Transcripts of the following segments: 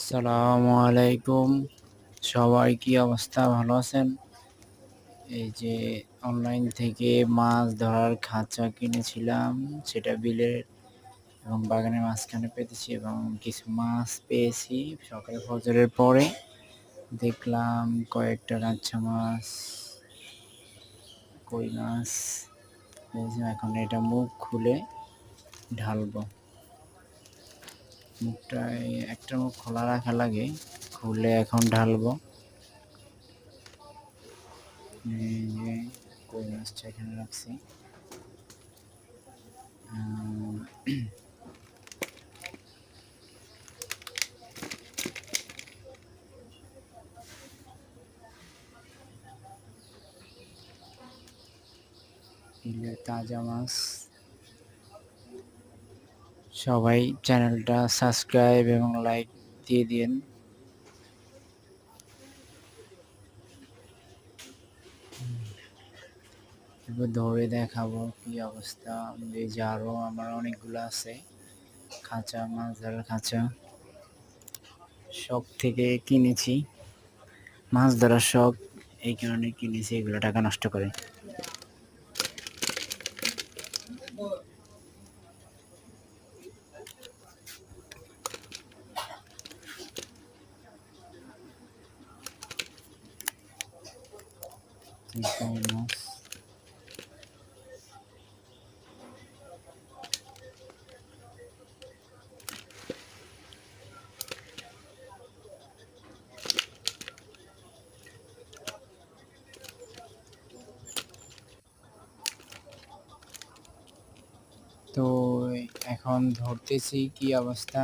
আসসালামু আলাইকুম। সবাই কি অবস্থা? ভালো আছেন? এই যে অনলাইন থেকে মাছ ধরার খাঁচা কিনেছিলাম, সেটা বিলের এবং বাগানের মাঝখানে পেতেছি এবং কিছু মাছ পেয়েছি। সকালে ফজরের পরে দেখলাম কয়েকটা গাচ্চা মাছ, কই মাছ পেয়েছি। এখন এটা মুখ খুলে ঢালবো। একটা মুখ খোলা রাখা লাগে, খুলে এখন ঢালবো। এই যে কই মাছটা এখানে রাখছি। বিলের তাজা মাছ। সবাই চ্যানেলটা সাবস্ক্রাইব এবং লাইক দিয়ে দিন। এবার ধরে দেখাবো কি অবস্থা। এই যে আরো আমার অনেকগুলো আছে খাঁচা, মাছ ধরার খাঁচা। শখ থেকে কিনেছি, মাছ ধরার শখ, এই কারণে কিনেছি। এগুলো টাকা নষ্ট করে। মাছ তো এখন ধরতেছি কি অবস্থা,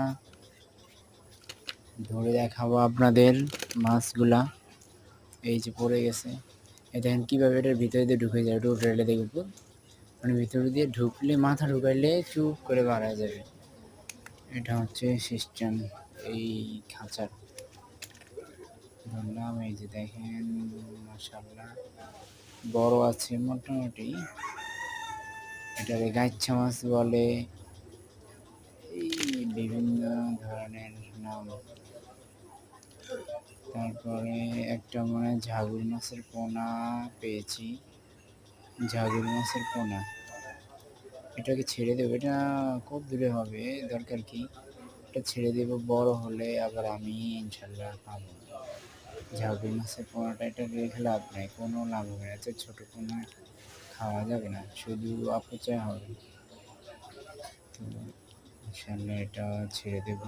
ধরে দেখাবো আপনাদের মাছগুলা। এই যে পড়ে গেছে, এই দেখেন কিভাবে এটার ভিতরে দিয়ে ঢুকে যায়। একটু উঠে দেখব, মানে ভিতরে দিয়ে ঢুকলে, মাথা ঢুকাইলে চুপ করে বাড়া যাবে। এটা হচ্ছে সিস্টেম এই খাঁচার। ধরলাম, এই যে দেখেন, মাশাআল্লাহ বড় আছে মোটামুটি। এটারে গাইচ্ছা মাছ বলে, এই বিভিন্ন ধরনের নাম। তারপরে একটা মনে হয় ঝাগুর মাছের পোনা পেয়েছি, ঝাগুর মাছের পোনা। এটাকে ছেড়ে দেবো, এটা খুব দূরে হবে, দরকার কি এটা ছেড়ে দেব। বড় হলে আবার আমি ইনশাল্লাহ পাবো। ঝাগুর মাছের পোনাটা এটা রেখে লাভ নাই, কোনো লাভ হবে না। ছোট পোনা খাওয়া যাবে না, শুধু অপচয় হবে। তো ইনশাল্লাহ এটা ছেড়ে দেব।